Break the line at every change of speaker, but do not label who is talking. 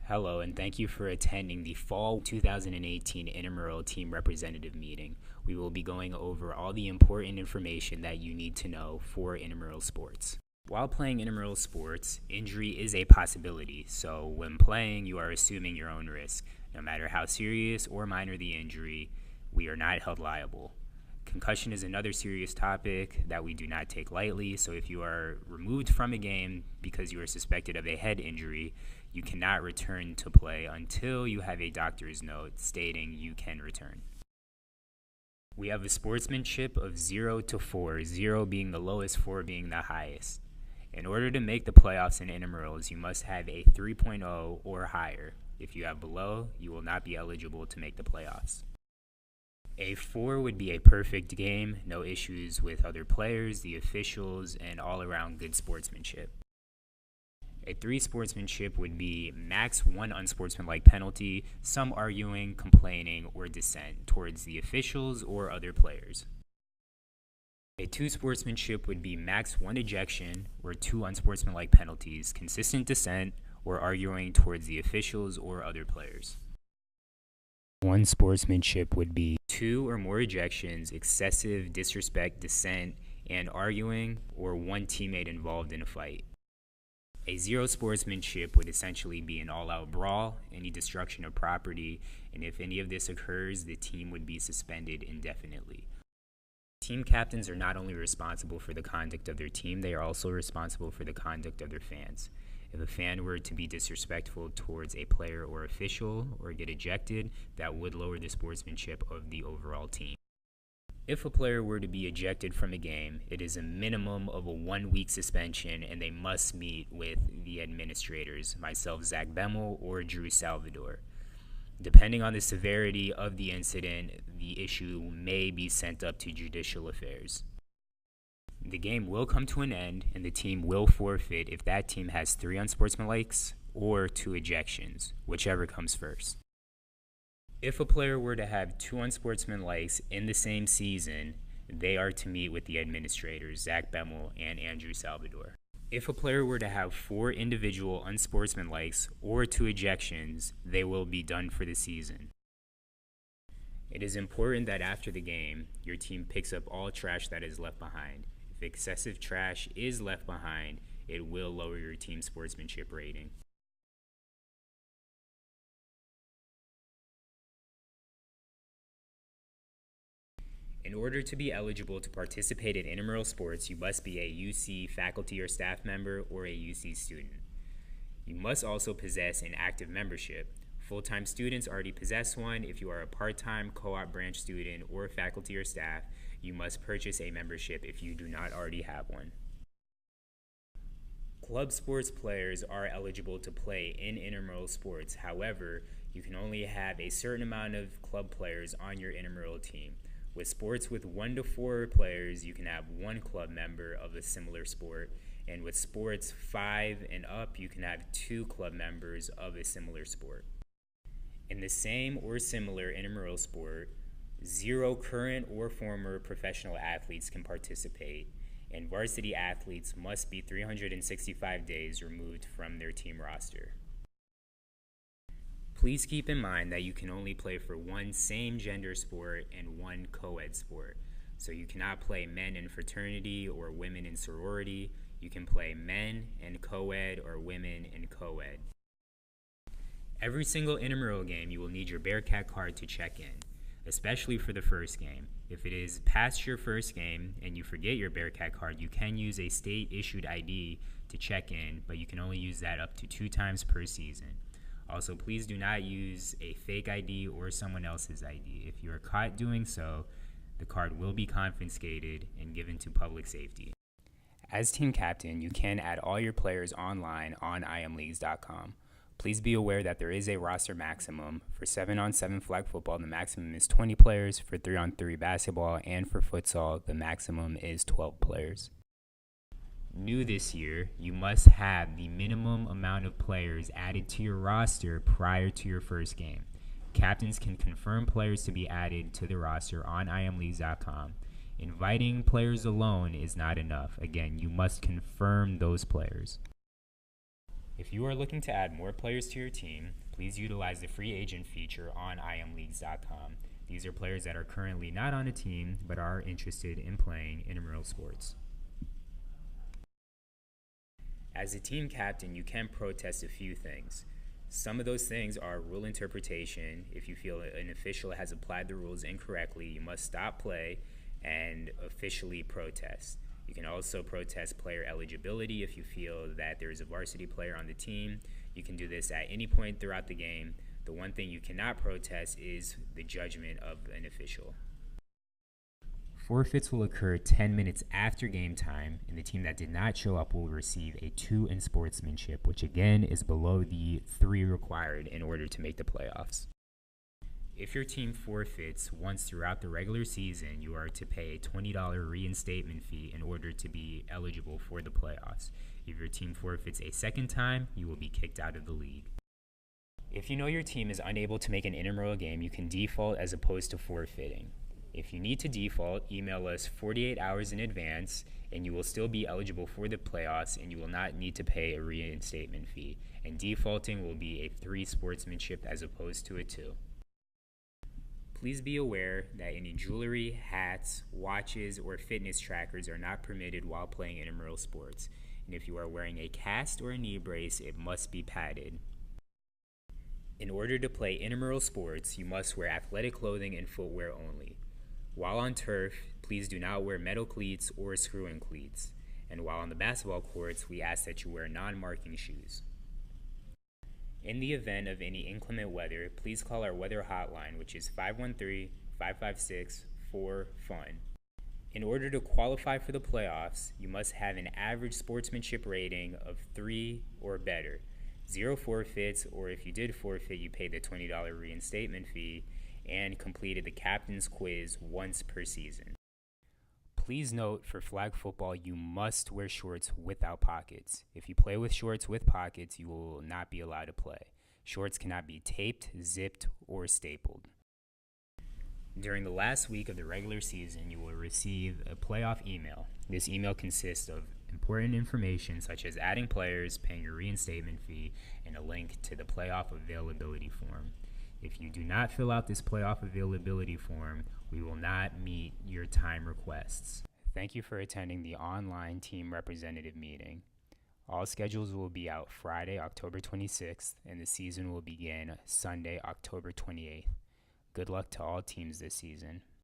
Hello, and thank you for attending the Fall 2018 Intramural Team Representative Meeting. We will be going over all the important information that you need to know for intramural sports. While playing intramural sports, injury is a possibility, so when playing, you are assuming your own risk. No matter how serious or minor the injury, we are not held liable. Concussion is another serious topic that we do not take lightly, so if you are removed from a game because you are suspected of a head injury, you cannot return to play until you have a doctor's note stating you can return. We have a sportsmanship of 0 to 4, 0 being the lowest, 4 being the highest. In order to make the playoffs in intramurals, you must have a 3.0 or higher. If you have below, you will not be eligible to make the playoffs. A 4 would be a perfect game, no issues with other players, the officials, and all-around good sportsmanship. A 3 sportsmanship would be max 1 unsportsmanlike penalty, some arguing, complaining, or dissent towards the officials or other players. A 2 sportsmanship would be max 1 ejection or 2 unsportsmanlike penalties, consistent dissent, or arguing towards the officials or other players. 1 sportsmanship would be 2 or more ejections, excessive disrespect, dissent, and arguing, or 1 teammate involved in a fight. A 0 sportsmanship would essentially be an all-out brawl, any destruction of property, and if any of this occurs, the team would be suspended indefinitely. Team captains are not only responsible for the conduct of their team, they are also responsible for the conduct of their fans. If a fan were to be disrespectful towards a player or official or get ejected, that would lower the sportsmanship of the overall team. If a player were to be ejected from a game, it is a minimum of a 1-week suspension, and they must meet with the administrators, myself, Zach Bemmel, or Drew Salvador. Depending on the severity of the incident, the issue may be sent up to judicial affairs. The game will come to an end, and the team will forfeit if that team has 3 unsportsmanlikes or 2 ejections, whichever comes first. If a player were to have 2 unsportsmanlikes in the same season, they are to meet with the administrators, Zach Bemmel and Andrew Salvador. If a player were to have 4 individual unsportsmanlikes or 2 ejections, they will be done for the season. It is important that after the game, your team picks up all trash that is left behind. If excessive trash is left behind, it will lower your team's sportsmanship rating. In order to be eligible to participate in intramural sports, you must be a UC faculty or staff member or a UC student. You must also possess an active membership. Full-time students already possess one. If you are a part-time co-op branch student or faculty or staff, you must purchase a membership if you do not already have one. Club sports players are eligible to play in intramural sports. However, you can only have a certain amount of club players on your intramural team. With sports with 1 to 4 players, you can have 1 club member of a similar sport, and with sports 5 and up, you can have 2 club members of a similar sport. In the same or similar intramural sport, 0 current or former professional athletes can participate, and varsity athletes must be 365 days removed from their team roster. Please keep in mind that you can only play for 1 same-gender sport and 1 co-ed sport. So you cannot play men in fraternity or women in sorority. You can play men in co-ed or women in co-ed. Every single intramural game, you will need your Bearcat card to check in, especially for the first game. If it is past your first game and you forget your Bearcat card, you can use a state-issued ID to check in, but you can only use that up to 2 times per season. Also, please do not use a fake ID or someone else's ID. If you are caught doing so, the card will be confiscated and given to public safety. As team captain, you can add all your players online on imleagues.com. Please be aware that there is a roster maximum. For 7-on-7 flag football, the maximum is 20 players. For 3-on-3 basketball and for futsal, the maximum is 12 players. New this year, you must have the minimum amount of players added to your roster prior to your first game. Captains can confirm players to be added to the roster on imleagues.com. Inviting players alone is not enough. Again, you must confirm those players. If you are looking to add more players to your team, please utilize the free agent feature on imleagues.com. These are players that are currently not on a team but are interested in playing intramural sports. As a team captain, you can protest a few things. Some of those things are rule interpretation. If you feel an official has applied the rules incorrectly, you must stop play and officially protest. You can also protest player eligibility if you feel that there is a varsity player on the team. You can do this at any point throughout the game. The one thing you cannot protest is the judgment of an official. Forfeits will occur 10 minutes after game time, and the team that did not show up will receive a 2 in sportsmanship, which again is below the 3 required in order to make the playoffs. If your team forfeits once throughout the regular season, you are to pay a $20 reinstatement fee in order to be eligible for the playoffs. If your team forfeits a second time, you will be kicked out of the league. If you know your team is unable to make an intramural game, you can default as opposed to forfeiting. If you need to default, email us 48 hours in advance, and you will still be eligible for the playoffs, and you will not need to pay a reinstatement fee. And defaulting will be a 3 sportsmanship as opposed to a 2. Please be aware that any jewelry, hats, watches, or fitness trackers are not permitted while playing intramural sports. And if you are wearing a cast or a knee brace, it must be padded. In order to play intramural sports, you must wear athletic clothing and footwear only. While on turf, please do not wear metal cleats or screw-in cleats. And while on the basketball courts, we ask that you wear non-marking shoes. In the event of any inclement weather, please call our weather hotline, which is 513-556-4FUN. In order to qualify for the playoffs, you must have an average sportsmanship rating of 3 or better, 0 forfeits, or if you did forfeit, you pay the $20 reinstatement fee, and completed the captain's quiz once per season. Please note, for flag football, you must wear shorts without pockets. If you play with shorts with pockets, you will not be allowed to play. Shorts cannot be taped, zipped, or stapled. During the last week of the regular season, you will receive a playoff email. This email consists of important information such as adding players, paying your reinstatement fee, and a link to the playoff availability form. If you do not fill out this playoff availability form, we will not meet your time requests. Thank you for attending the online team representative meeting. All schedules will be out Friday, October 26th, and the season will begin Sunday, October 28th. Good luck to all teams this season.